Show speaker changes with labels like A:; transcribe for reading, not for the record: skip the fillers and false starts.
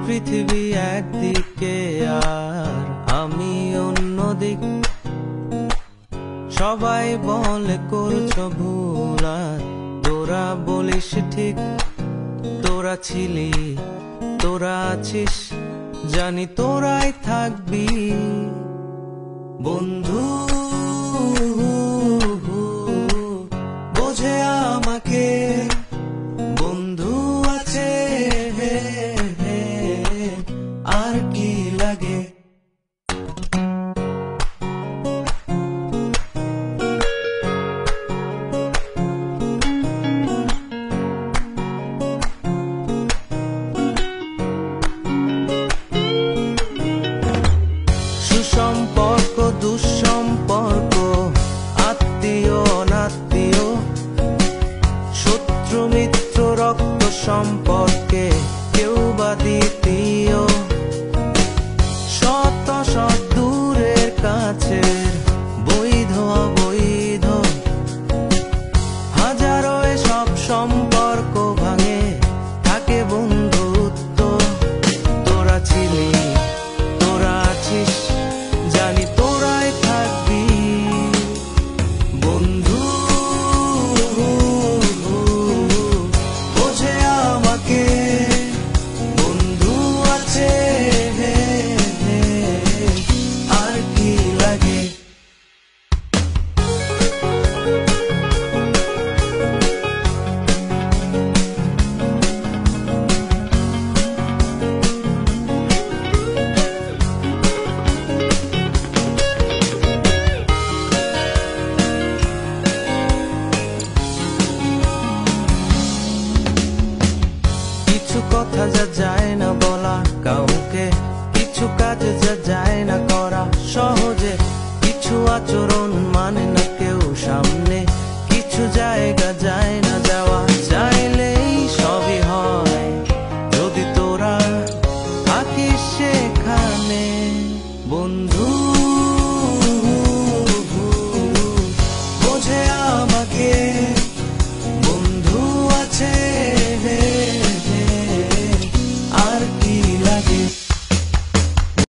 A: পৃথিবী একদিকে আর আমি অন্যদিক। সবাই বলে করছো ভুল আর তোরা বলিস ঠিক। তোরা ছিলি, তোরা আছিস, জানি তোরাই থাকবি বন্ধু। বোঝে আমাকে বন্ধু আছে, আর কি লাগে। সুসম্পর্ক দুঃসম্পর্ক, আত্মীয় অনাত্মীয়, শত্রু মিত্র রক্ত সম্পর্ক,